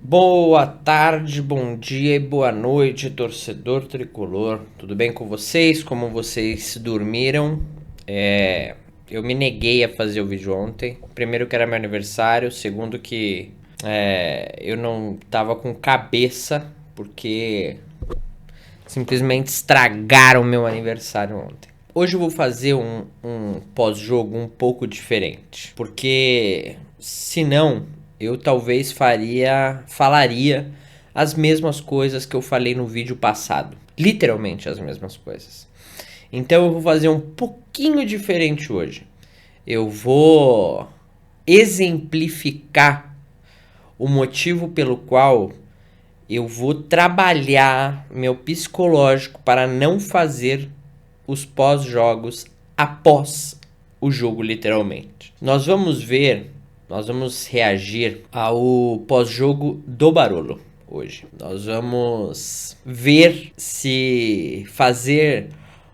Boa tarde, bom dia e boa noite, torcedor tricolor. Tudo bem com vocês? Como vocês dormiram? Eu me neguei a fazer o vídeo ontem. Primeiro que era meu aniversário, segundo que eu não tava com cabeça, porque simplesmente estragaram meu aniversário ontem. Hoje eu vou fazer um pós-jogo um pouco diferente, porque senão eu talvez falaria as mesmas coisas que eu falei no vídeo passado. Literalmente as mesmas coisas. Então eu vou fazer um pouquinho diferente hoje. Eu vou exemplificar o motivo pelo qual eu vou trabalhar meu psicológico para não fazer os pós-jogos após o jogo, literalmente. Nós vamos reagir ao pós-jogo do Barolo hoje. Nós vamos ver se fazer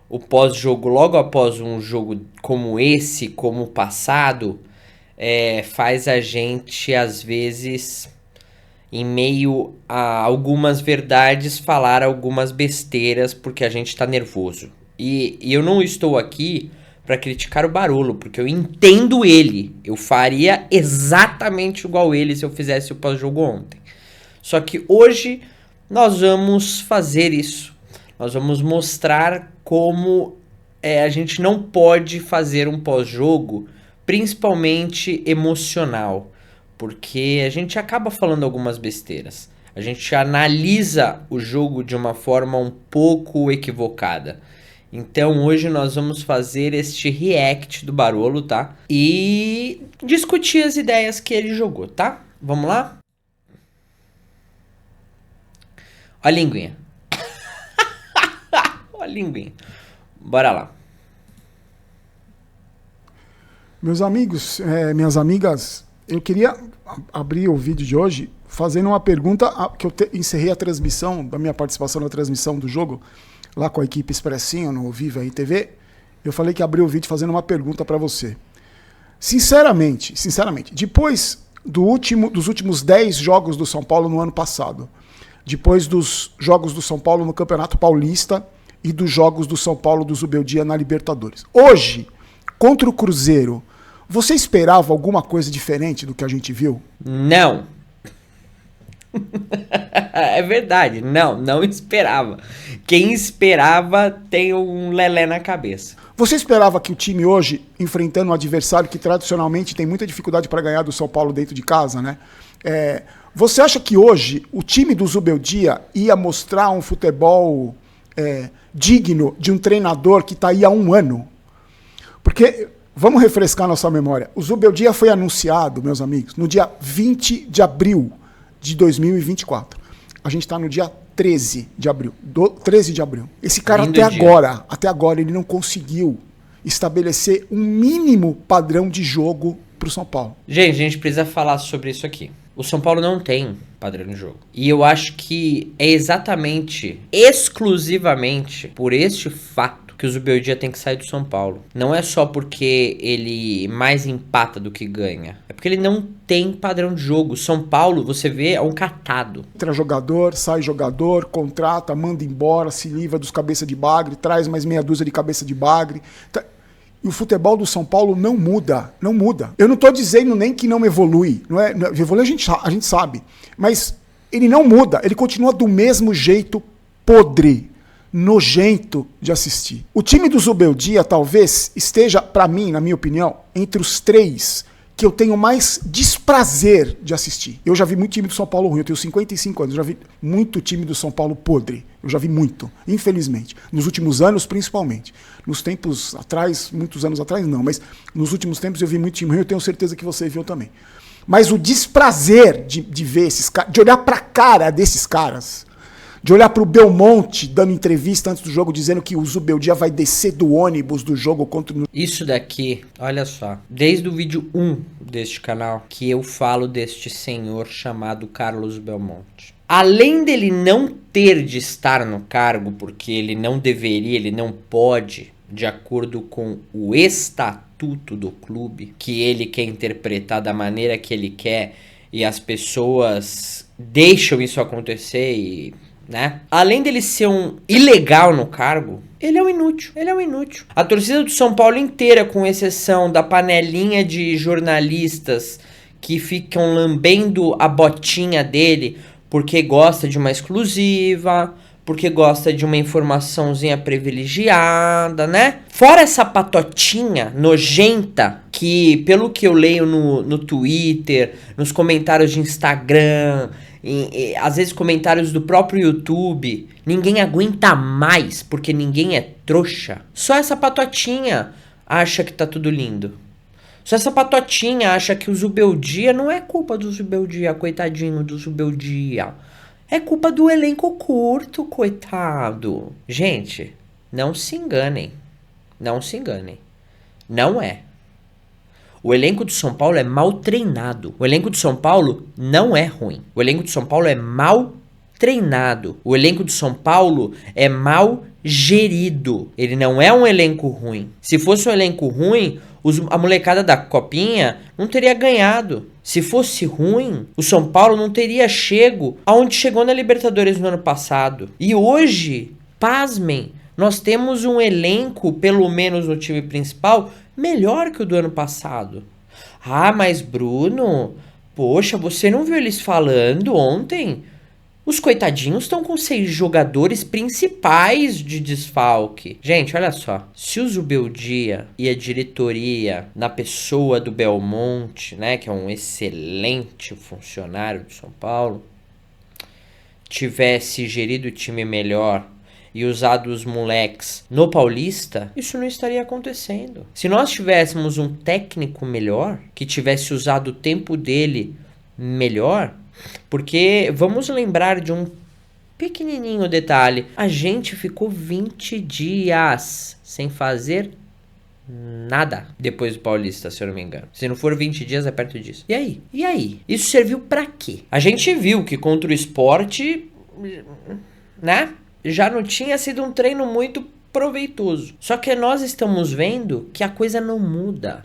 o pós-jogo logo após um jogo como esse, como o passado, faz a gente, às vezes, em meio a algumas verdades, falar algumas besteiras porque a gente tá nervoso. E eu não estou aqui para criticar o Barolo, porque eu entendo ele. Eu faria exatamente igual ele se eu fizesse o pós-jogo ontem. Só que hoje nós vamos fazer isso. Nós vamos mostrar como a gente não pode fazer um pós-jogo, principalmente emocional, porque a gente acaba falando algumas besteiras. A gente analisa o jogo de uma forma um pouco equivocada. Então hoje nós vamos fazer este react do Barolo, tá? E discutir as ideias que ele jogou, tá? Vamos lá? Ó a linguinha. Ó a linguinha. Bora lá. Meus amigos, minhas amigas, eu queria abrir o vídeo de hoje fazendo uma pergunta que eu encerrei a transmissão, da minha participação na transmissão do jogo, lá com a equipe Expressinho, no Viva aí TV. Eu falei que abri o vídeo fazendo uma pergunta para você. Sinceramente, depois dos últimos 10 jogos do São Paulo no ano passado, depois dos jogos do São Paulo no Campeonato Paulista e dos jogos do São Paulo do Zubeldia na Libertadores, hoje, contra o Cruzeiro, você esperava alguma coisa diferente do que a gente viu? Não. É verdade, não esperava. Quem esperava tem um lelé na cabeça. Você esperava que o time hoje, enfrentando um adversário que tradicionalmente tem muita dificuldade para ganhar do São Paulo dentro de casa, né? Você acha que hoje o time do Zubeldia ia mostrar um futebol digno de um treinador que está aí há um ano? Porque, vamos refrescar nossa memória, o Zubeldia foi anunciado, meus amigos, no dia 20 de abril de 2024. A gente está no dia 13 de abril. 13 de abril. Esse cara até agora, ele não conseguiu estabelecer um mínimo padrão de jogo para o São Paulo. Gente, a gente precisa falar sobre isso aqui. O São Paulo não tem padrão de jogo. E eu acho que é exatamente, exclusivamente, por este fato que o Zubeldia tem que sair do São Paulo. Não é só porque ele mais empata do que ganha. É porque ele não tem padrão de jogo. São Paulo, você vê, é um catado. Entra jogador, sai jogador, contrata, manda embora, se livra dos cabeça de bagre, traz mais meia dúzia de cabeça de bagre. E o futebol do São Paulo não muda, não muda. Eu não estou dizendo nem que não evolui. Evolui a gente sabe. Mas ele não muda, ele continua do mesmo jeito podre, nojento de assistir. O time do Zubeldia talvez esteja, para mim, na minha opinião, entre os 3 que eu tenho mais desprazer de assistir. Eu já vi muito time do São Paulo ruim, eu tenho 55 anos, eu já vi muito time do São Paulo podre. Eu já vi muito, infelizmente. Nos últimos anos, principalmente. Nos tempos atrás, muitos anos atrás não, mas nos últimos tempos eu vi muito time ruim, eu tenho certeza que você viu também. Mas o desprazer de ver esses caras, de olhar pra cara desses caras, de olhar para o Belmonte dando entrevista antes do jogo dizendo que o Zubeldia vai descer do ônibus do jogo contra o... Isso daqui, olha só, desde o vídeo 1 deste canal que eu falo deste senhor chamado Carlos Belmonte. Além dele não ter de estar no cargo porque ele não deveria, ele não pode, de acordo com o estatuto do clube, que ele quer interpretar da maneira que ele quer e as pessoas deixam isso acontecer e, né? Além dele ser um ilegal no cargo, ele é um inútil. Ele é um inútil. A torcida do São Paulo inteira, com exceção da panelinha de jornalistas que ficam lambendo a botinha dele porque gosta de uma exclusiva, porque gosta de uma informaçãozinha privilegiada, né? Fora essa patotinha nojenta que, pelo que eu leio no Twitter, nos comentários de Instagram, às vezes comentários do próprio YouTube, ninguém aguenta mais porque ninguém é trouxa. Só essa patotinha acha que tá tudo lindo. Só essa patotinha acha que o Zubeldia não é culpa do Zubeldia, coitadinho do Zubeldia. É culpa do elenco curto, coitado. Gente, não se enganem. Não se enganem. Não é. O elenco do São Paulo é mal treinado. O elenco do São Paulo não é ruim. O elenco do São Paulo é mal treinado. O elenco do São Paulo é mal gerido. Ele não é um elenco ruim. Se fosse um elenco ruim, a molecada da Copinha não teria ganhado. Se fosse ruim, o São Paulo não teria chego aonde chegou na Libertadores no ano passado. E hoje, pasmem, nós temos um elenco, pelo menos no time principal, melhor que o do ano passado. Ah, mas Bruno, poxa, você não viu eles falando ontem? Os coitadinhos estão com 6 jogadores principais de desfalque. Gente, olha só. Se o Zubeldia e a diretoria, na pessoa do Belmonte, né, que é um excelente funcionário do São Paulo, tivesse gerido o time melhor e usado os moleques no Paulista, isso não estaria acontecendo. Se nós tivéssemos um técnico melhor, que tivesse usado o tempo dele melhor, porque vamos lembrar de um pequenininho detalhe. A gente ficou 20 dias sem fazer nada depois do Paulista, se eu não me engano. Se não for 20 dias, é perto disso. E aí? E aí? Isso serviu pra quê? A gente viu que contra o Sport, né? Já não tinha sido um treino muito proveitoso. Só que nós estamos vendo que a coisa não muda.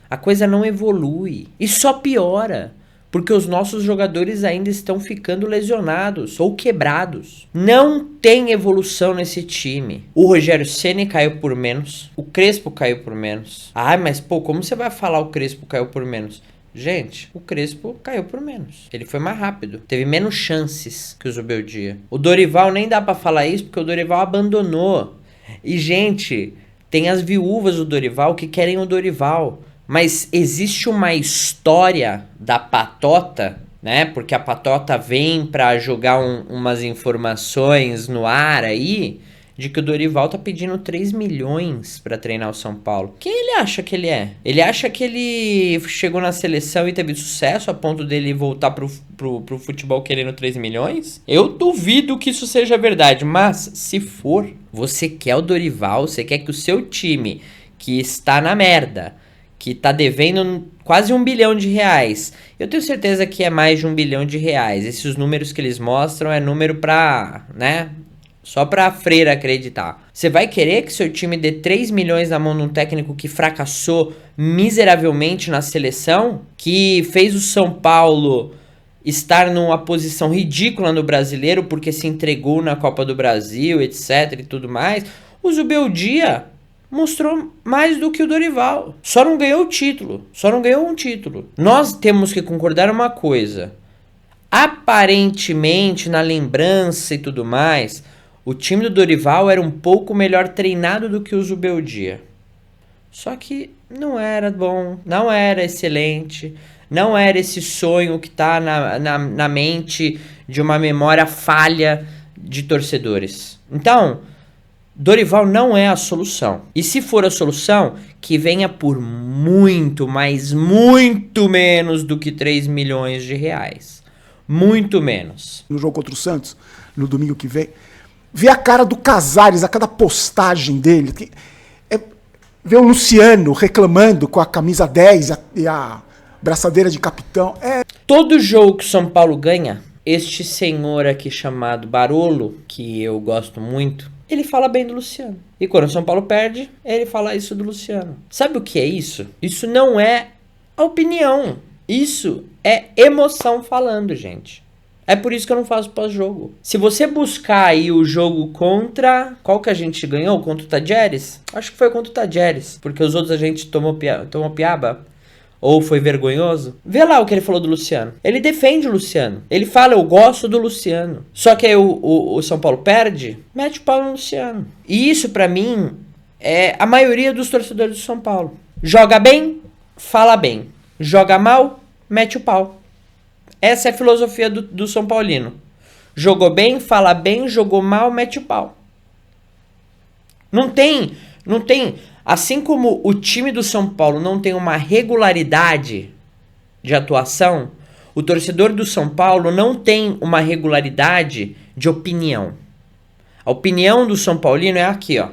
A coisa não evolui. E só piora. Porque os nossos jogadores ainda estão ficando lesionados ou quebrados. Não tem evolução nesse time. O Rogério Ceni caiu por menos. O Crespo caiu por menos. Ah, mas pô, como você vai falar o Crespo caiu por menos? Gente, o Crespo caiu por menos. Ele foi mais rápido. Teve menos chances que o Zubeldia. O Dorival nem dá pra falar isso porque o Dorival abandonou. E, gente, tem as viúvas do Dorival que querem o Dorival. Mas existe uma história da Patota, né? Porque a Patota vem pra jogar umas informações no ar aí, de que o Dorival tá pedindo 3 milhões pra treinar o São Paulo. Quem ele acha que ele é? Ele acha que ele chegou na seleção e teve sucesso a ponto dele voltar pro futebol querendo 3 milhões? Eu duvido que isso seja verdade, mas se for, você quer o Dorival, você quer que o seu time, que está na merda, que tá devendo quase R$1 bilhão, eu tenho certeza que é mais de R$1 bilhão. Esses números que eles mostram é número pra, né, só pra freira acreditar. Você vai querer que seu time dê 3 milhões na mão de um técnico que fracassou miseravelmente na seleção? Que fez o São Paulo estar numa posição ridícula no Brasileiro porque se entregou na Copa do Brasil, etc e tudo mais? O Zubeldia mostrou mais do que o Dorival. Só não ganhou o título. Só não ganhou um título. Nós temos que concordar uma coisa. Aparentemente, na lembrança e tudo mais, o time do Dorival era um pouco melhor treinado do que o Zubeldia. Só que não era bom, não era excelente, não era esse sonho que tá na mente de uma memória falha de torcedores. Então, Dorival não é a solução. E se for a solução, que venha por muito, mas muito menos do que 3 milhões de reais. Muito menos. No jogo contra o Santos, no domingo que vem, ver a cara do Casares, a cada postagem dele. Ver o Luciano reclamando com a camisa 10 e a braçadeira de capitão. Todo jogo que o São Paulo ganha, este senhor aqui chamado Barolo, que eu gosto muito, ele fala bem do Luciano. E quando o São Paulo perde, ele fala isso do Luciano. Sabe o que é isso? Isso não é a opinião. Isso É emoção falando, gente. É por isso que eu não faço pós-jogo. Se você buscar aí o jogo contra... Qual que a gente ganhou? Contra o Tajeres? Acho que foi contra o Tajeres. Porque os outros a gente tomou piaba. Ou foi vergonhoso. Vê lá o que ele falou do Luciano. Ele defende o Luciano. Ele fala, eu gosto do Luciano. Só que aí o São Paulo perde, mete o pau no Luciano. E isso pra mim é a maioria dos torcedores do São Paulo. Joga bem, fala bem. Joga mal, mete o pau. Essa é a filosofia do São Paulino. Jogou bem, fala bem, jogou mal, mete o pau. Não tem. Assim como o time do São Paulo não tem uma regularidade de atuação, o torcedor do São Paulo não tem uma regularidade de opinião. A opinião do São Paulino é aqui, ó.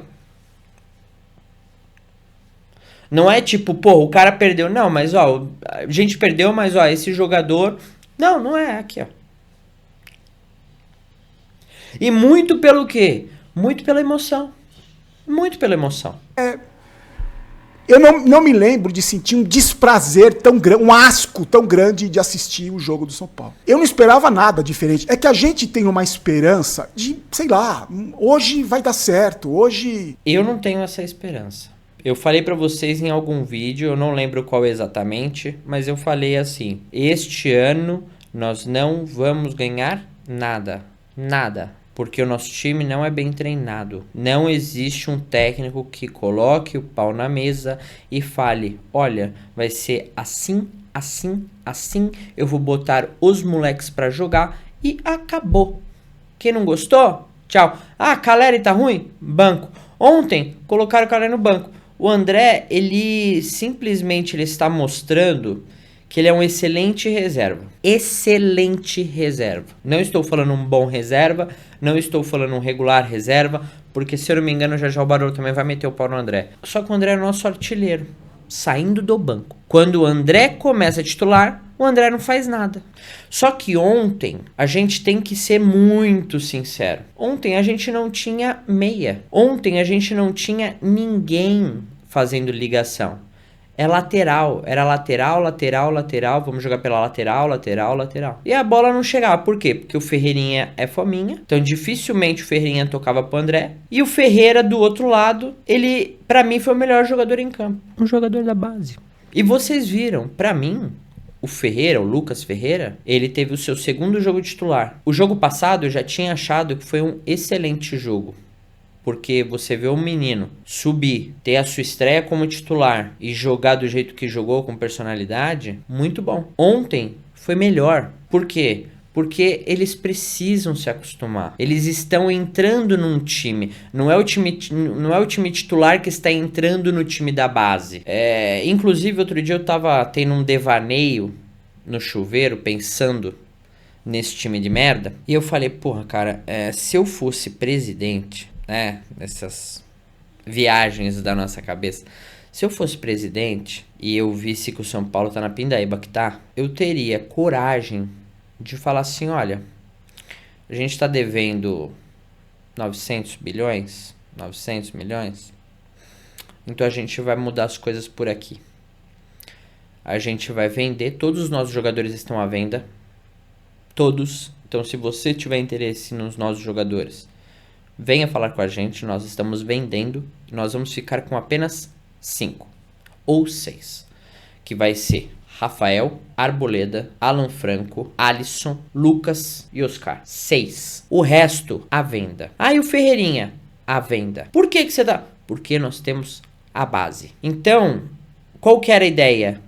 Não é tipo, pô, o cara perdeu. Não, mas ó, a gente perdeu, mas ó, esse jogador... Não é aqui, ó. E muito pelo quê? Muito pela emoção. Muito pela emoção. Eu não me lembro de sentir um desprazer tão grande, um asco tão grande de assistir o jogo do São Paulo. Eu não esperava nada diferente. É que a gente tem uma esperança de, sei lá, hoje vai dar certo, hoje... Eu não tenho essa esperança. Eu falei pra vocês em algum vídeo, eu não lembro qual exatamente, mas eu falei assim, este ano nós não vamos ganhar nada. Nada. Porque o nosso time não é bem treinado. Não existe um técnico que coloque o pau na mesa e fale, olha, vai ser assim, assim, assim, eu vou botar os moleques pra jogar e acabou. Quem não gostou? Tchau. Ah, Caleri tá ruim? Banco. Ontem colocaram o Caleri no banco. O André, ele simplesmente está mostrando que ele é um excelente reserva. Excelente reserva. Não estou falando um bom reserva, não estou falando um regular reserva, porque se eu não me engano, já o Barolo também vai meter o pau no André. Só que o André é nosso artilheiro, saindo do banco. Quando o André começa a titular, o André não faz nada. Só que ontem, a gente tem que ser muito sincero. Ontem a gente não tinha meia. Ontem a gente não tinha ninguém fazendo ligação. É lateral, era lateral, vamos jogar pela lateral. E a bola não chegava, por quê? Porque o Ferreirinha é fominha, então dificilmente o Ferreirinha tocava pro André. E o Ferreira do outro lado, ele, pra mim, foi o melhor jogador em campo. Um jogador da base. E vocês viram, pra mim, o Ferreira, o Lucas Ferreira, ele teve o seu segundo jogo titular. O jogo passado eu já tinha achado que foi um excelente jogo. Porque você vê um menino subir, ter a sua estreia como titular e jogar do jeito que jogou, com personalidade, muito bom. Ontem foi melhor. Por quê? Porque eles precisam se acostumar. Eles estão entrando num time. Não é o time titular que está entrando no time da base. Inclusive, outro dia eu tava tendo um devaneio no chuveiro, pensando nesse time de merda. E eu falei, porra, cara, se eu fosse presidente... nessas viagens da nossa cabeça. Se eu fosse presidente e eu visse que o São Paulo tá na pindaíba que tá, eu teria coragem de falar assim, olha, a gente tá devendo 900 bilhões, 900 milhões, então a gente vai mudar as coisas por aqui. A gente vai vender, todos os nossos jogadores estão à venda, todos. Então se você tiver interesse nos nossos jogadores, venha falar com a gente, nós estamos vendendo, nós vamos ficar com apenas 5 ou 6, que vai ser Rafael, Arboleda, Alan Franco, Alisson, Lucas e Oscar. 6. O resto, à venda. E o Ferreirinha, à venda. Por que você dá? Porque nós temos a base. Então, qual que era a ideia?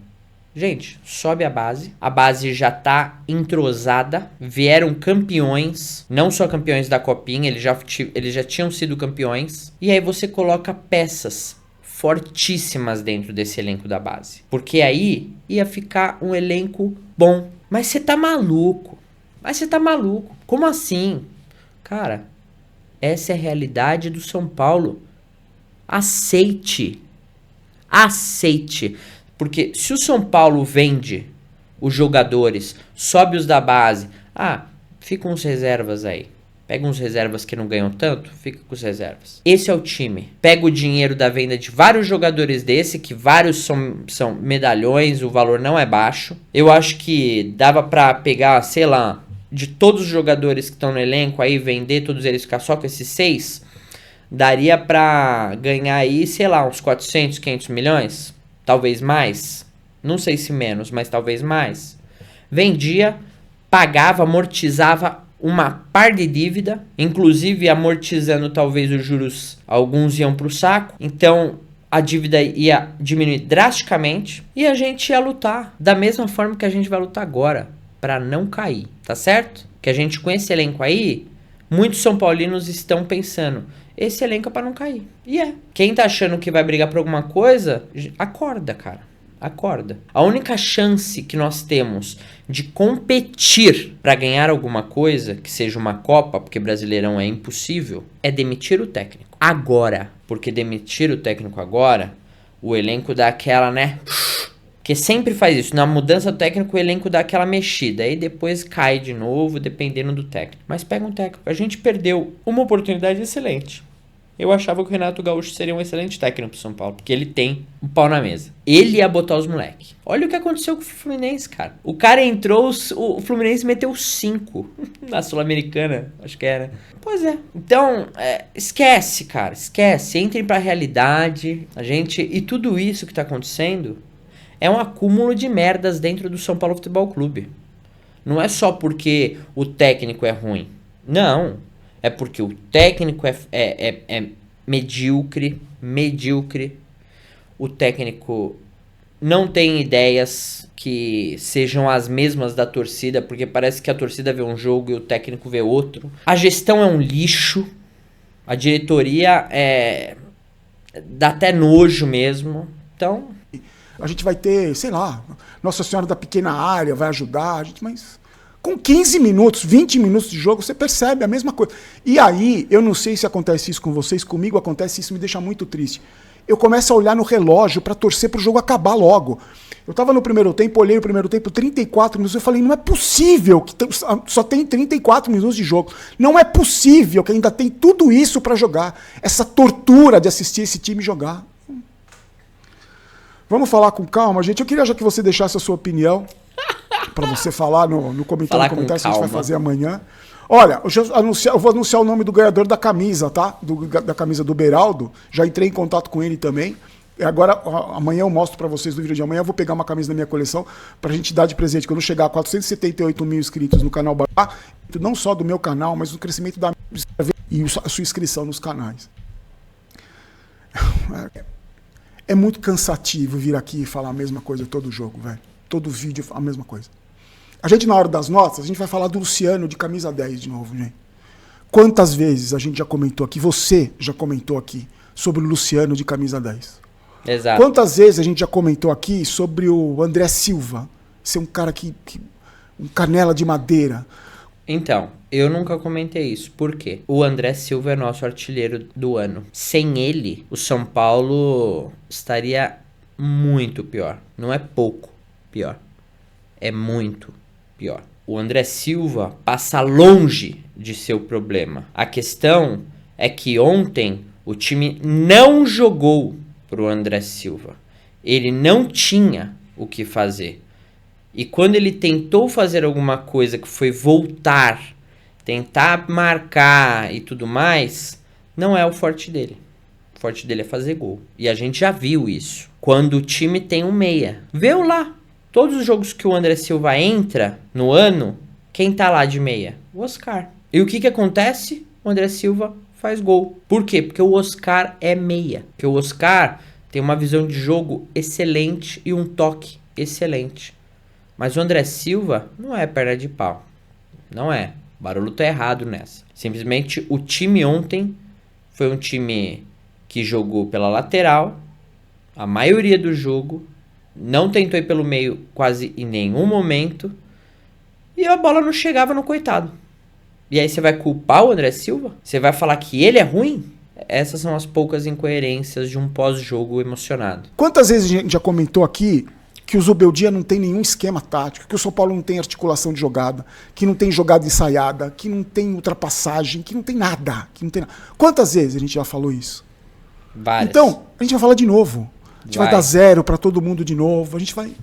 Gente, sobe a base já tá entrosada, vieram campeões, não só campeões da Copinha, eles já tinham sido campeões, e aí você coloca peças fortíssimas dentro desse elenco da base, porque aí ia ficar um elenco bom. Mas você tá maluco, como assim? Cara, essa é a realidade do São Paulo. Aceite. Porque se o São Paulo vende os jogadores, sobe os da base, ficam os reservas aí. Pega uns reservas que não ganham tanto, fica com os reservas. Esse é o time. Pega o dinheiro da venda de vários jogadores desse, que vários são medalhões, o valor não é baixo. Eu acho que dava pra pegar, sei lá, de todos os jogadores que estão no elenco aí, vender todos eles, ficar só com esses 6, daria pra ganhar aí, sei lá, uns 400, 500 milhões, talvez mais. Não sei se menos, mas talvez mais. Vendia, pagava, amortizava uma par de dívida, inclusive amortizando talvez os juros, alguns iam pro saco, então a dívida ia diminuir drasticamente e a gente ia lutar da mesma forma que a gente vai lutar agora, para não cair, tá certo? Que a gente com esse elenco aí, muitos São Paulinos estão pensando, esse elenco é para não cair, e é. Quem tá achando que vai brigar por alguma coisa, acorda, cara. Acorda. A única chance que nós temos de competir para ganhar alguma coisa, que seja uma Copa, porque Brasileirão é impossível, é demitir o técnico. Agora. Porque demitir o técnico agora, o elenco dá aquela, né? Porque sempre faz isso. Na mudança do técnico, o elenco dá aquela mexida. Aí depois cai de novo, dependendo do técnico. Mas pega um técnico. A gente perdeu uma oportunidade excelente. Eu achava que o Renato Gaúcho seria um excelente técnico pro São Paulo, porque ele tem um pau na mesa. Ele ia botar os moleques. Olha o que aconteceu com o Fluminense, cara. O cara entrou, o Fluminense meteu 5 na Sul-Americana, acho que era. Pois é. Então, esquece, cara, esquece. Entrem pra realidade. E tudo isso que tá acontecendo é um acúmulo de merdas dentro do São Paulo Futebol Clube. Não é só porque o técnico é ruim. Não. É porque o técnico é medíocre. O técnico não tem ideias que sejam as mesmas da torcida, porque parece que a torcida vê um jogo e o técnico vê outro. A gestão é um lixo. A diretoria dá até nojo mesmo. Então, a gente vai ter, sei lá, Nossa Senhora da Pequena Área vai ajudar a gente, mas com 15 minutos, 20 minutos de jogo, você percebe a mesma coisa. E aí, eu não sei se acontece isso com vocês, comigo acontece isso, me deixa muito triste. Eu começo a olhar no relógio para torcer pro jogo acabar logo. Eu tava no primeiro tempo, olhei no primeiro tempo, 34 minutos, eu falei, não é possível que só tem 34 minutos de jogo. Não é possível que ainda tem tudo isso para jogar. Essa tortura de assistir esse time jogar. Vamos falar com calma, gente. Eu queria já que você deixasse a sua opinião para você falar no comentário que a gente vai fazer amanhã. Olha, eu vou anunciar o nome do ganhador da camisa, tá? Da camisa do Beraldo. Já entrei em contato com ele também. E agora, amanhã eu mostro para vocês no vídeo de amanhã. Eu vou pegar uma camisa da minha coleção pra gente dar de presente. Quando chegar a 478 mil inscritos no canal Bará, não só do meu canal, mas do crescimento da e a sua inscrição nos canais. É muito cansativo vir aqui e falar a mesma coisa todo jogo, velho. Todo vídeo a mesma coisa. A gente, na hora das notas, a gente vai falar do Luciano de camisa 10 de novo, gente. Quantas vezes a gente já comentou aqui, você já comentou aqui, sobre o Luciano de camisa 10? Exato. Quantas vezes a gente já comentou aqui sobre o André Silva ser um cara um canela de madeira? Então, eu nunca comentei isso. Por quê? O André Silva é nosso artilheiro do ano. Sem ele, o São Paulo estaria muito pior. Não é pouco pior. É muito pior. O André Silva passa longe de ser o problema. A questão é que ontem o time não jogou pro André Silva. Ele não tinha o que fazer. E quando ele tentou fazer alguma coisa que foi voltar, tentar marcar e tudo mais, não é o forte dele. O forte dele é fazer gol. E a gente já viu isso. Quando o time tem um meia. Vê lá. Todos os jogos que o André Silva entra no ano, quem tá lá de meia? O Oscar. E o que acontece? O André Silva faz gol. Por quê? Porque o Oscar é meia. Porque o Oscar tem uma visão de jogo excelente e um toque excelente. Mas o André Silva não é perna de pau. Não é. O Barolo tá errado nessa. Simplesmente o time ontem foi um time que jogou pela lateral, a maioria do jogo, não tentou ir pelo meio quase em nenhum momento, e a bola não chegava no coitado. E aí você vai culpar o André Silva? Você vai falar que ele é ruim? Essas são as poucas incoerências de um pós-jogo emocionado. Quantas vezes a gente já comentou aqui que o Zubeldia não tem nenhum esquema tático, que o São Paulo não tem articulação de jogada, que não tem jogada ensaiada, que não tem ultrapassagem, que não tem nada. Quantas vezes a gente já falou isso? Várias. Então, a gente vai falar de novo. A gente vai dar 0 para todo mundo de novo. A gente vai...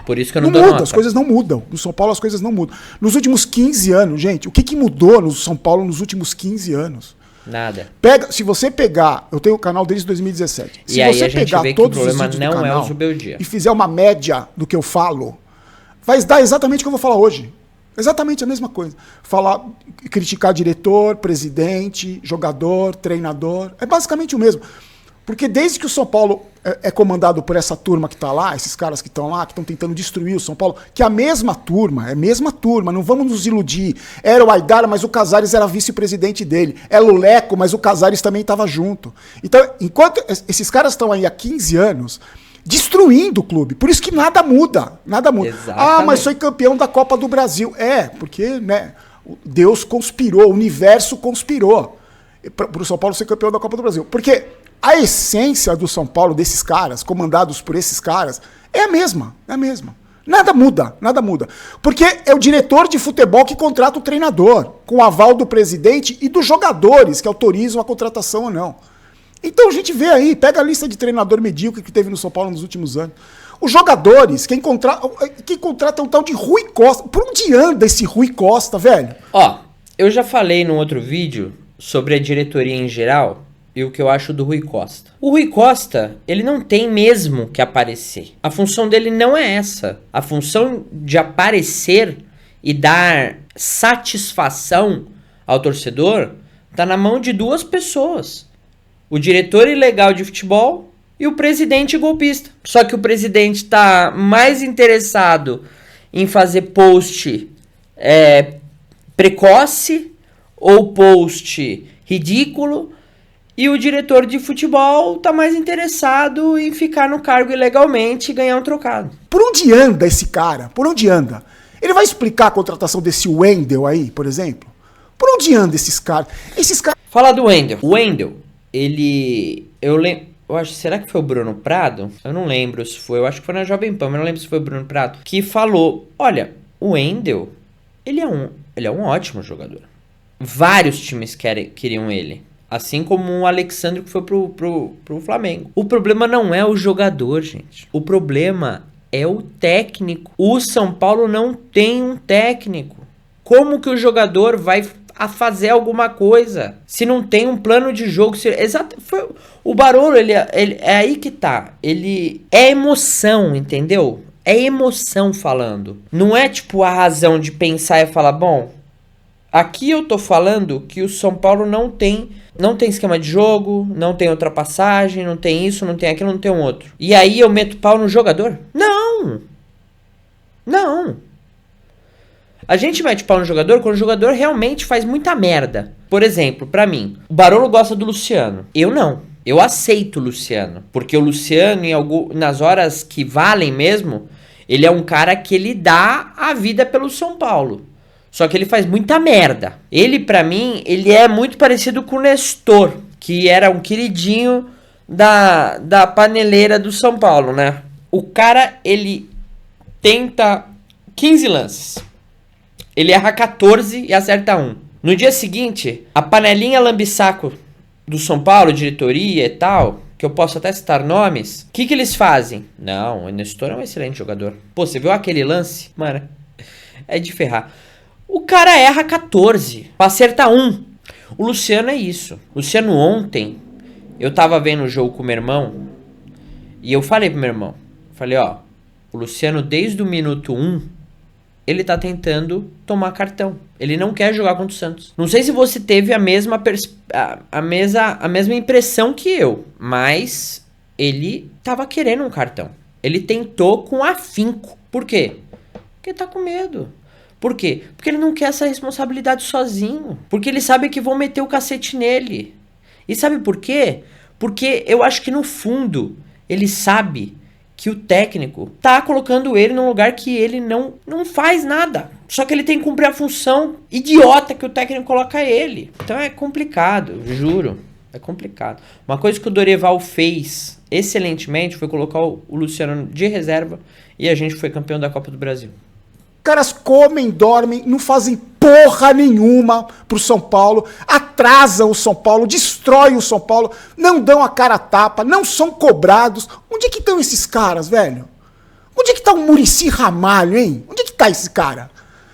Por isso que eu não Não dou muda, nota. as coisas não mudam. No São Paulo as coisas não mudam. Nos últimos 15 anos, gente, o que mudou no São Paulo nos últimos 15 anos? Nada. Se você pegar, eu tenho o canal desde 2017. Se E aí você a gente pegar vê que o todos os problema vídeos do não é canal o Zubeldia. e fizer uma média do que eu falo, vai dar exatamente o que eu vou falar hoje. Exatamente a mesma coisa. Falar, criticar diretor, presidente, jogador, treinador, é basicamente o mesmo. Porque desde que o São Paulo é comandado por essa turma que está lá, esses caras que estão lá, que estão tentando destruir o São Paulo, que é a mesma turma, não vamos nos iludir. Era o Aidara, mas o Casares era vice-presidente dele. Era o Leco, mas o Casares também estava junto. Então, enquanto esses caras estão aí há 15 anos destruindo o clube, por isso que nada muda. Exatamente. Ah, mas foi campeão da Copa do Brasil. Porque né, Deus conspirou, o universo conspirou para o São Paulo ser campeão da Copa do Brasil. Porque a essência do São Paulo, desses caras, comandados por esses caras, é a mesma. Nada muda. Porque é o diretor de futebol que contrata o treinador, com o aval do presidente e dos jogadores que autorizam a contratação ou não. Então a gente vê aí, pega a lista de treinador medíocre que teve no São Paulo nos últimos anos. Os jogadores, quem contrata é um tal de Rui Costa. Por onde anda esse Rui Costa, velho? Ó, eu já falei num outro vídeo sobre a diretoria em geral e o que eu acho do Rui Costa. O Rui Costa, ele não tem mesmo que aparecer. A função dele não é essa. A função de aparecer e dar satisfação ao torcedor tá na mão de duas pessoas. O diretor ilegal de futebol e o presidente golpista. Só que o presidente tá mais interessado em fazer post precoce ou post ridículo, e o diretor de futebol tá mais interessado em ficar no cargo ilegalmente e ganhar um trocado. Por onde anda esse cara? Por onde anda? Ele vai explicar a contratação desse Wendel aí, por exemplo? Por onde anda esses caras? Fala do Wendel. O Wendel, ele... Eu acho, será que foi o Bruno Prado? Eu não lembro se foi, eu acho que foi na Jovem Pan, mas não lembro se foi o Bruno Prado, que falou, olha, o Wendel, ele é um ótimo jogador. Vários times queriam ele. Assim como o Alexandre que foi pro Flamengo. O problema não é o jogador, gente. O problema é o técnico. O São Paulo não tem um técnico. Como que o jogador vai fazer alguma coisa se não tem um plano de jogo? O Barolo, ele é aí que tá. Ele é emoção, entendeu? É emoção falando. Não é tipo a razão de pensar e falar, bom, aqui eu tô falando que o São Paulo não tem esquema de jogo, não tem ultrapassagem, não tem isso, não tem aquilo, não tem um outro. E aí eu meto pau no jogador? Não. A gente mete pau no jogador quando o jogador realmente faz muita merda. Por exemplo, pra mim, o Barolo gosta do Luciano. Eu não. Eu aceito o Luciano. Porque o Luciano, nas horas que valem mesmo, ele é um cara que ele dá a vida pelo São Paulo. Só que ele faz muita merda. Ele, pra mim, ele é muito parecido com o Nestor, que era um queridinho da paneleira do São Paulo, né? O cara, ele tenta 15 lances. Ele erra 14 e acerta 1. No dia seguinte, a panelinha lambisaco do São Paulo, diretoria e tal, que eu posso até citar nomes, o que eles fazem? Não, o Nestor é um excelente jogador. Pô, você viu aquele lance? Mano, é de ferrar. O cara erra 14 pra acertar 1. O Luciano é isso. Luciano ontem, eu tava vendo o jogo com o meu irmão e eu falei pro meu irmão, falei, ó, o Luciano desde o minuto 1, ele tá tentando tomar cartão. Ele não quer jogar contra o Santos. Não sei se você teve a mesma impressão que eu, mas ele tava querendo um cartão. Ele tentou com afinco. Por quê? Porque tá com medo. Por quê? Porque ele não quer essa responsabilidade sozinho. Porque ele sabe que vão meter o cacete nele. E sabe por quê? Porque eu acho que no fundo ele sabe que o técnico tá colocando ele num lugar que ele não faz nada. Só que ele tem que cumprir a função idiota que o técnico coloca ele. Então é complicado, juro. É complicado. Uma coisa que o Dorival fez excelentemente foi colocar o Luciano de reserva e a gente foi campeão da Copa do Brasil. Caras comem, dormem, não fazem porra nenhuma pro São Paulo, atrasam o São Paulo, destroem o São Paulo, não dão a cara a tapa, não são cobrados. Onde é que estão esses caras, velho? Onde é que tá o Muricy Ramalho, hein? Onde é que tá esse cara?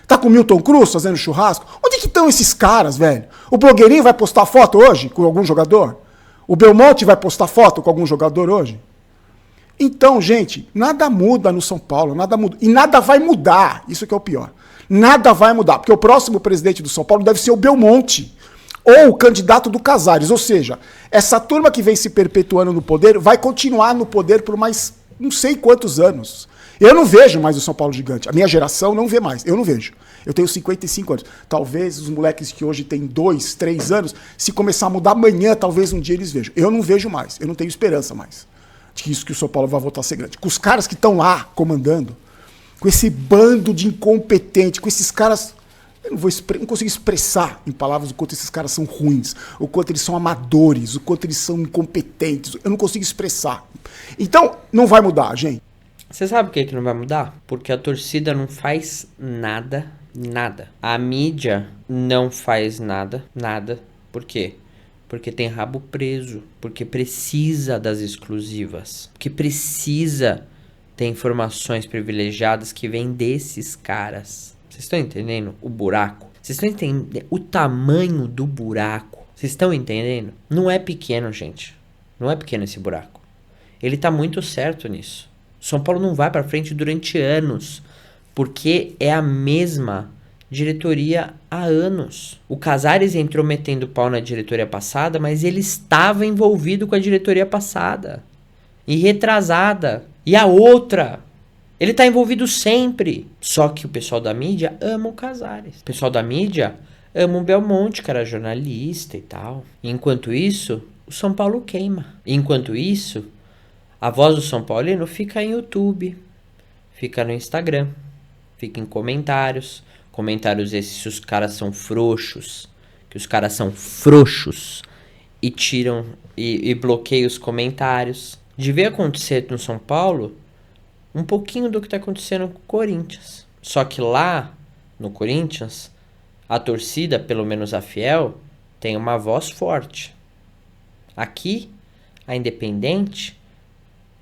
Tá com o Milton Cruz fazendo churrasco? Onde é que estão esses caras, velho? O blogueirinho vai postar foto hoje com algum jogador? O Belmonte vai postar foto com algum jogador hoje? Então, gente, nada muda no São Paulo, nada muda. E nada vai mudar, isso que é o pior. Nada vai mudar, porque o próximo presidente do São Paulo deve ser o Belmonte, ou o candidato do Casares. Ou seja, essa turma que vem se perpetuando no poder vai continuar no poder por mais não sei quantos anos. Eu não vejo mais o São Paulo gigante. A minha geração não vê mais, eu não vejo. Eu tenho 55 anos. Talvez os moleques que hoje têm 2, 3 anos, se começar a mudar amanhã, talvez um dia eles vejam. Eu não vejo mais, eu não tenho esperança mais de isso que o São Paulo vai voltar a ser grande. Com os caras que estão lá comandando, com esse bando de incompetentes, com esses caras... Eu não consigo expressar em palavras o quanto esses caras são ruins, o quanto eles são amadores, o quanto eles são incompetentes. Eu não consigo expressar. Então, não vai mudar, gente. Você sabe por que não vai mudar? Porque a torcida não faz nada. A mídia não faz nada. Por quê? Porque tem rabo preso, porque precisa das exclusivas, porque precisa ter informações privilegiadas que vêm desses caras. Vocês estão entendendo o buraco? Vocês estão entendendo o tamanho do buraco? Vocês estão entendendo? Não é pequeno, gente. Não é pequeno esse buraco. Ele tá muito certo nisso. São Paulo não vai pra frente durante anos, porque é a mesma diretoria há anos. O Casares entrou metendo pau na diretoria passada, mas ele estava envolvido com a diretoria passada e retrasada. E a outra, ele tá envolvido sempre. Só que o pessoal da mídia ama o Casares. O pessoal da mídia ama o Belmonte, que era jornalista e tal. E enquanto isso, o São Paulo queima. E enquanto isso, a voz do São Paulino fica em YouTube, fica no Instagram, fica em comentários. Comentários esses, se os caras são frouxos, que os caras são frouxos e tiram e bloqueiam os comentários. Devia acontecer no São Paulo um pouquinho do que está acontecendo com o Corinthians. Só que lá, no Corinthians, a torcida, pelo menos a fiel, tem uma voz forte. Aqui, a Independente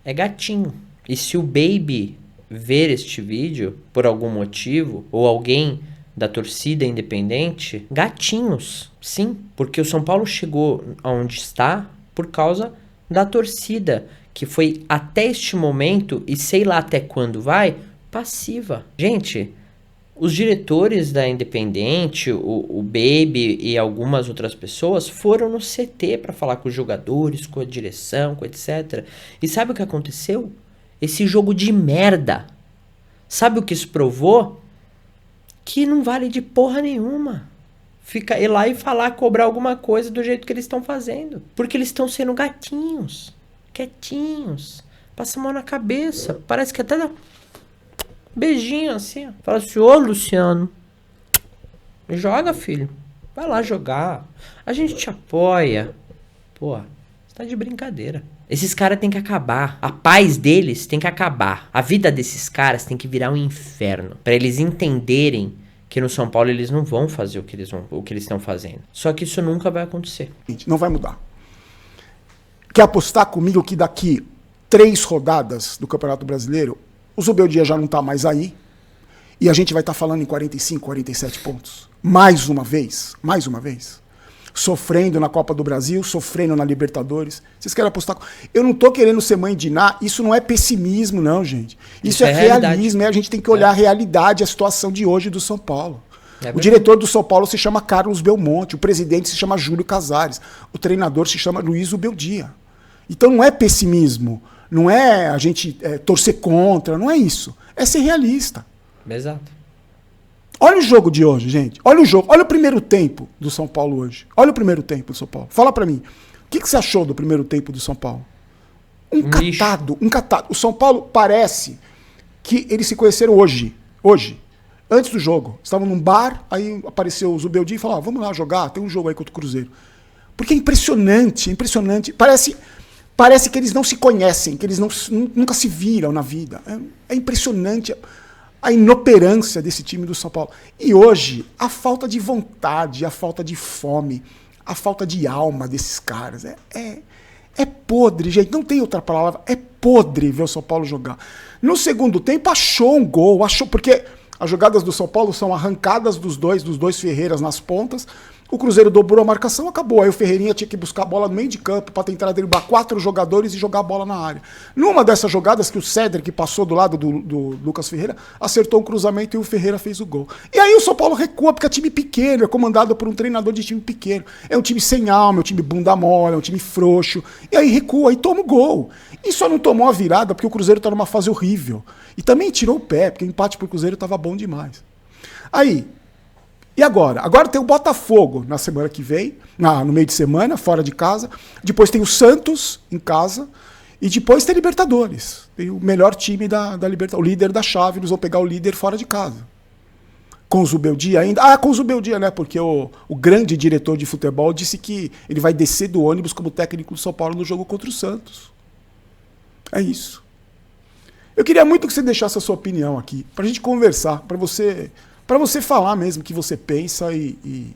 é gatinho. E se o Baby ver este vídeo, por algum motivo, ou alguém da torcida independente, gatinhos, sim, porque o São Paulo chegou aonde está por causa da torcida, que foi até este momento, e sei lá até quando vai, passiva. Gente, os diretores da Independente, o Baby e algumas outras pessoas foram no CT para falar com os jogadores, com a direção, com etc. E sabe o que aconteceu? Esse jogo de merda. Sabe o que isso provou? Que não vale de porra nenhuma. Fica ir lá e falar, cobrar alguma coisa do jeito que eles estão fazendo. Porque eles estão sendo gatinhos. Quietinhos. Passa a mão na cabeça. Parece que até dá beijinho assim. Ó. Fala assim, ô Luciano. Joga, filho. Vai lá jogar. A gente te apoia. Pô, você tá de brincadeira. Esses caras têm que acabar. A paz deles tem que acabar. A vida desses caras tem que virar um inferno. Pra eles entenderem que no São Paulo eles não vão fazer o que eles estão fazendo. Só que isso nunca vai acontecer. Não vai mudar. Quer apostar comigo que daqui 3 rodadas do Campeonato Brasileiro, o Zubeldia já não tá mais aí, e a gente vai estar falando em 45, 47 pontos. Mais uma vez. Sofrendo na Copa do Brasil, sofrendo na Libertadores. Vocês querem apostar? Eu não tô querendo ser mãe de Ná, isso não é pessimismo, não, gente. Isso é realismo, a gente tem que olhar a realidade, a situação de hoje do São Paulo. O diretor do São Paulo se chama Carlos Belmonte, o presidente se chama Júlio Casares, o treinador se chama Luiz Zubeldia. Então não é pessimismo, não é a gente torcer contra, não é isso. É ser realista. Exato. Olha o jogo de hoje, gente. Olha o jogo. Olha o primeiro tempo do São Paulo hoje. Olha o primeiro tempo do São Paulo. Fala pra mim. O que você achou do primeiro tempo do São Paulo? Um catado. O São Paulo parece que eles se conheceram hoje. Antes do jogo. Estavam num bar, aí apareceu o Zubeldia e falou, vamos lá jogar, tem um jogo aí contra o Cruzeiro. Porque é impressionante. Parece Parece que eles não se conhecem, que eles nunca se viram na vida. É impressionante a inoperância desse time do São Paulo. E hoje, a falta de vontade, a falta de fome, a falta de alma desses caras. É podre, gente. Não tem outra palavra. É podre ver o São Paulo jogar. No segundo tempo, achou um gol. Porque as jogadas do São Paulo são arrancadas dos dois Ferreiras nas pontas. O Cruzeiro dobrou a marcação, acabou. Aí o Ferreirinha tinha que buscar a bola no meio de campo para tentar derrubar 4 jogadores e jogar a bola na área. Numa dessas jogadas que o Cedric passou do lado do Lucas Ferreira, acertou um cruzamento e o Ferreira fez o gol. E aí o São Paulo recua, porque é time pequeno, é comandado por um treinador de time pequeno. É um time sem alma, é um time bunda mole, é um time frouxo. E aí recua, e toma o gol. E só não tomou a virada porque o Cruzeiro tá numa fase horrível. E também tirou o pé, porque o empate pro Cruzeiro tava bom demais. Aí... E agora? Agora tem o Botafogo na semana que vem, no meio de semana, fora de casa. Depois tem o Santos em casa. E depois tem Libertadores. Tem o melhor time da Libertadores, o líder da chave. Eles vão pegar o líder fora de casa. Com o Zubeldia ainda. Com o Zubeldia, né? Porque o grande diretor de futebol disse que ele vai descer do ônibus como técnico do São Paulo no jogo contra o Santos. É isso. Eu queria muito que você deixasse a sua opinião aqui, pra gente conversar, pra você falar mesmo o que você pensa e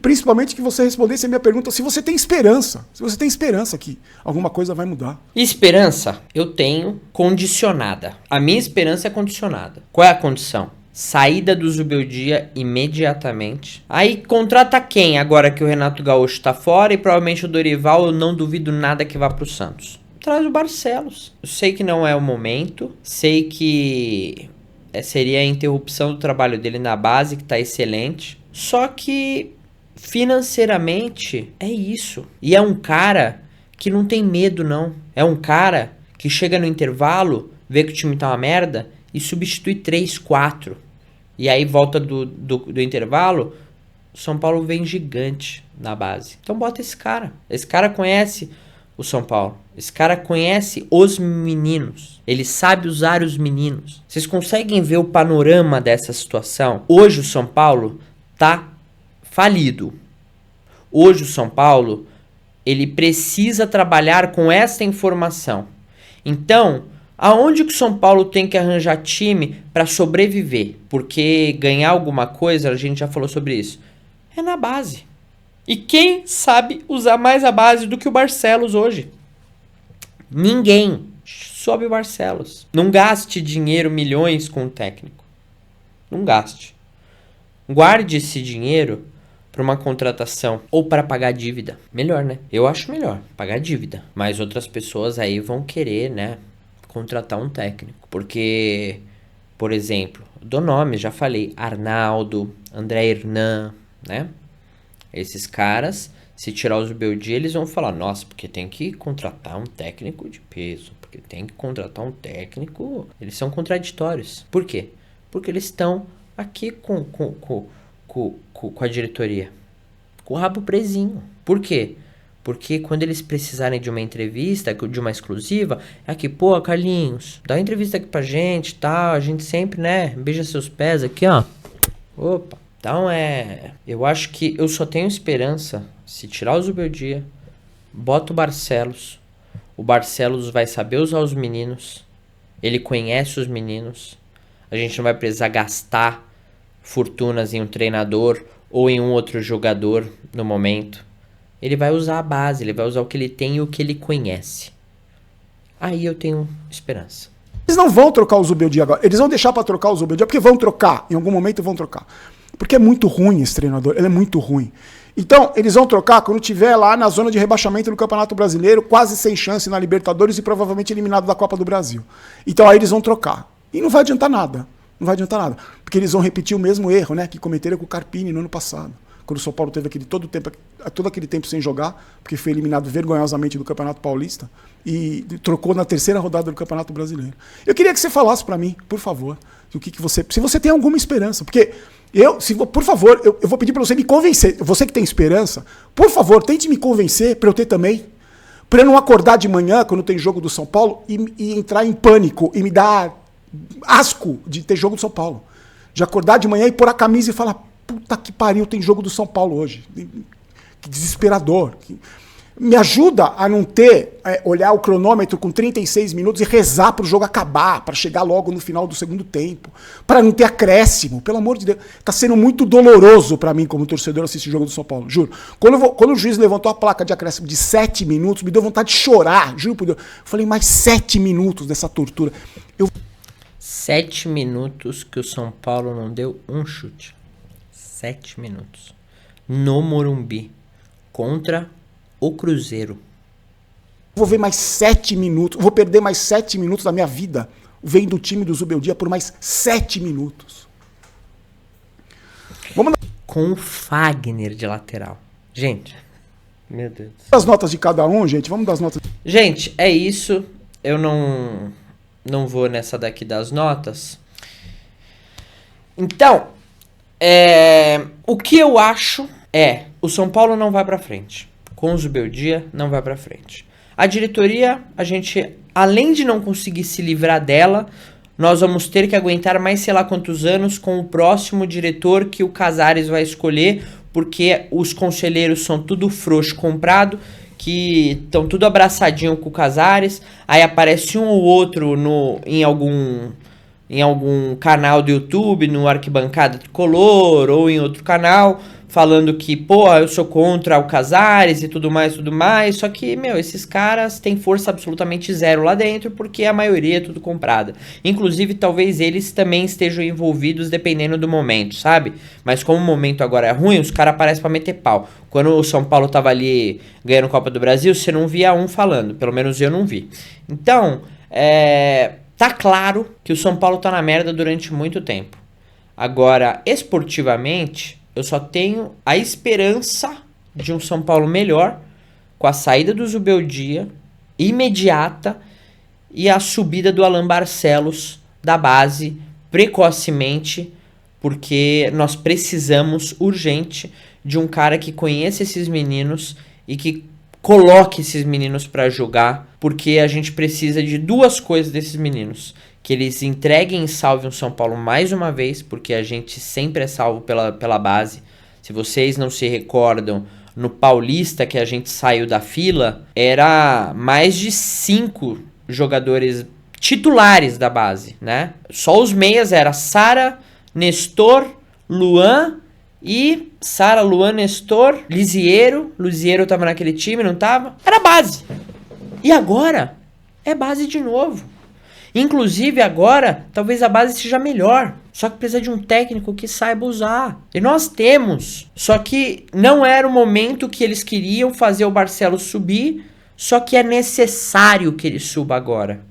principalmente que você respondesse a minha pergunta se você tem esperança. Se você tem esperança que alguma coisa vai mudar. Esperança eu tenho condicionada. A minha esperança é condicionada. Qual é a condição? Saída do Zubeldia imediatamente. Aí contrata quem agora que o Renato Gaúcho tá fora e provavelmente o Dorival, eu não duvido nada que vá pro Santos. Traz o Barcelos. Eu sei que não é o momento, sei que... seria a interrupção do trabalho dele na base, que tá excelente. Só que, financeiramente, é isso. E é um cara que não tem medo, não. É um cara que chega no intervalo, vê que o time tá uma merda e substitui 3, 4. E aí volta do intervalo, o São Paulo vem gigante na base. Então bota esse cara. Esse cara conhece o São Paulo. Esse cara conhece os meninos. Ele sabe usar os meninos. Vocês conseguem ver o panorama dessa situação? Hoje o São Paulo tá falido. Hoje o São Paulo, ele precisa trabalhar com essa informação. Então, aonde que o São Paulo tem que arranjar time para sobreviver? Porque ganhar alguma coisa, a gente já falou sobre isso, é na base. E quem sabe usar mais a base do que o Barcelos hoje? Ninguém. Sobe o Barcelos. Não gaste dinheiro, milhões com o técnico. Não gaste. Guarde esse dinheiro para uma contratação ou para pagar dívida. Melhor, né? Eu acho melhor pagar dívida. Mas outras pessoas aí vão querer, né, contratar um técnico. Porque, por exemplo, dou nome, já falei, Arnaldo, André Hernan, né? Esses caras, se tirar os Zubeldia, eles vão falar, nossa, porque tem que contratar um técnico de peso, porque tem que contratar um técnico... Eles são contraditórios. Por quê? Porque eles estão aqui com a diretoria, com o rabo presinho. Por quê? Porque quando eles precisarem de uma entrevista, de uma exclusiva, é aqui, pô, Carlinhos, dá uma entrevista aqui pra gente, tá? A gente sempre, né, beija seus pés aqui, ó. Opa. Então eu acho que eu só tenho esperança se tirar o Zubeldia, bota o Barcelos vai saber usar os meninos, ele conhece os meninos, a gente não vai precisar gastar fortunas em um treinador ou em um outro jogador no momento. Ele vai usar a base, ele vai usar o que ele tem e o que ele conhece. Aí eu tenho esperança. Eles não vão trocar o Zubeldia agora, eles vão deixar para trocar o Zubeldia, porque vão trocar, em algum momento vão trocar. Porque é muito ruim esse treinador, ele é muito ruim. Então, eles vão trocar quando tiver lá na zona de rebaixamento do Campeonato Brasileiro, quase sem chance na Libertadores e provavelmente eliminado da Copa do Brasil. Então aí eles vão trocar. E não vai adiantar nada. Não vai adiantar nada. Porque eles vão repetir o mesmo erro, né, que cometeram com o Carpini no ano passado. Quando o São Paulo teve todo aquele tempo sem jogar, porque foi eliminado vergonhosamente do Campeonato Paulista e trocou na terceira rodada do Campeonato Brasileiro. Eu queria que você falasse para mim, por favor, se você tem alguma esperança, porque por favor, eu vou pedir para você me convencer. Você que tem esperança, por favor, tente me convencer para eu ter também, para eu não acordar de manhã quando tem jogo do São Paulo e entrar em pânico e me dar asco de ter jogo do São Paulo, de acordar de manhã e pôr a camisa e falar: puta que pariu, tem jogo do São Paulo hoje. Que desesperador. Me ajuda a não ter, olhar o cronômetro com 36 minutos e rezar para o jogo acabar, para chegar logo no final do segundo tempo, para não ter acréscimo, pelo amor de Deus. Tá sendo muito doloroso para mim como torcedor assistir o jogo do São Paulo, juro. Quando o juiz levantou a placa de acréscimo de 7 minutos, me deu vontade de chorar, juro por Deus. Eu falei, mais 7 minutos dessa tortura. 7 minutos que o São Paulo não deu um chute. 7 minutos. No Morumbi. Contra o Cruzeiro. Vou ver mais 7 minutos. Vou perder mais 7 minutos da minha vida vendo o time do Zubeldia por mais 7 minutos. Vamos com o Fagner de lateral. Gente, meu Deus. As notas de cada um, gente. Vamos dar as notas. Gente, é isso. Eu não vou nessa daqui das notas. Então, o que eu acho o São Paulo não vai pra frente. Com o Zubeldia, não vai pra frente. A diretoria, a gente, além de não conseguir se livrar dela, nós vamos ter que aguentar mais sei lá quantos anos com o próximo diretor que o Casares vai escolher, porque os conselheiros são tudo frouxo comprado, que estão tudo abraçadinho com o Casares, aí aparece um ou outro em algum canal do YouTube, no Arquibancada Tricolor, ou em outro canal, falando que, pô, eu sou contra o Casares e tudo mais, só que, esses caras têm força absolutamente zero lá dentro, porque a maioria é tudo comprada. Inclusive, talvez eles também estejam envolvidos dependendo do momento, sabe? Mas como o momento agora é ruim, os caras aparecem pra meter pau. Quando o São Paulo tava ali ganhando Copa do Brasil, você não via um falando, pelo menos eu não vi. Então, tá claro que o São Paulo tá na merda durante muito tempo. Agora, esportivamente, eu só tenho a esperança de um São Paulo melhor com a saída do Zubeldia imediata e a subida do Alan Barcelos da base precocemente, porque nós precisamos urgente de um cara que conheça esses meninos e que coloque esses meninos para jogar, porque a gente precisa de duas coisas desses meninos: que eles entreguem e salvem o São Paulo mais uma vez, porque a gente sempre é salvo pela base. Se vocês não se recordam, no Paulista que a gente saiu da fila, era mais de 5 jogadores titulares da base, né? Só os meias era Sara, Nestor, Luan e Sara, Luan, Nestor, Lisiero. Lisiero tava naquele time, não tava? Era base. E agora é base de novo. Inclusive agora, talvez a base seja melhor. Só que precisa de um técnico que saiba usar. E nós temos. Só que não era o momento que eles queriam fazer o Barcelos subir. Só que é necessário que ele suba agora.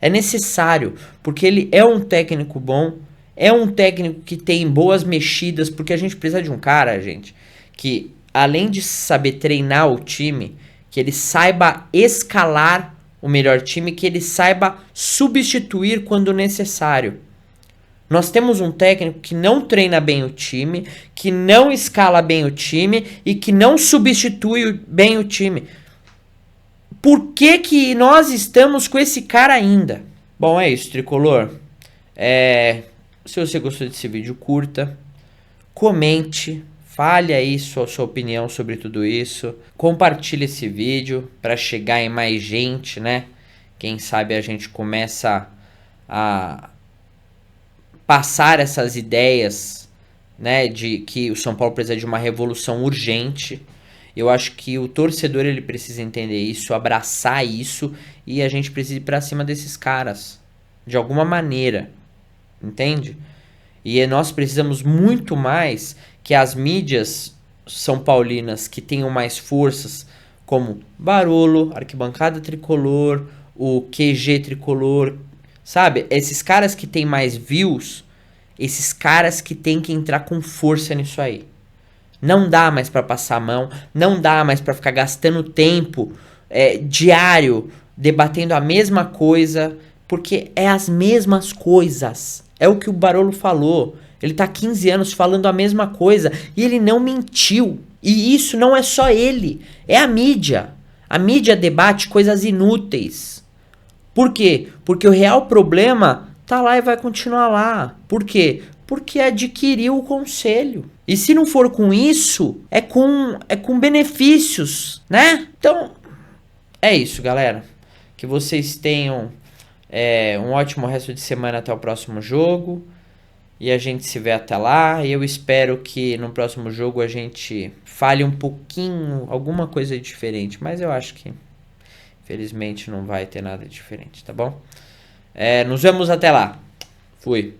É necessário. Porque ele é um técnico bom. É um técnico que tem boas mexidas. Porque a gente precisa de um cara, gente, que além de saber treinar o time, que ele saiba escalar o melhor time, que ele saiba substituir quando necessário. Nós temos um técnico que não treina bem o time, que não escala bem o time e que não substitui bem o time. Por que nós estamos com esse cara ainda? Bom, é isso, Tricolor. Se você gostou desse vídeo, curta, comente, fale aí sua opinião sobre tudo isso. Compartilhe esse vídeo para chegar em mais gente, né? Quem sabe a gente começa a passar essas ideias, né? De que o São Paulo precisa de uma revolução urgente. Eu acho que o torcedor ele precisa entender isso, abraçar isso, e a gente precisa ir para cima desses caras de alguma maneira, entende? E nós precisamos muito mais que as mídias são paulinas que tenham mais forças, como Barolo, Arquibancada Tricolor, o QG Tricolor, sabe? Esses caras que tem mais views, esses caras que tem que entrar com força nisso aí. Não dá mais pra passar a mão, não dá mais pra ficar gastando tempo diário debatendo a mesma coisa, porque é as mesmas coisas. É o que o Barolo falou. Ele tá há 15 anos falando a mesma coisa e ele não mentiu. E isso não é só ele, é a mídia. A mídia debate coisas inúteis. Por quê? Porque o real problema tá lá e vai continuar lá. Por quê? porque adquiriu o conselho. E se não for com isso, é com benefícios, né? Então, é isso, galera. Que vocês tenham um ótimo resto de semana até o próximo jogo. E a gente se vê até lá. E eu espero que no próximo jogo a gente fale um pouquinho, alguma coisa diferente. Mas eu acho que, infelizmente, não vai ter nada diferente, tá bom? Nos vemos até lá. Fui.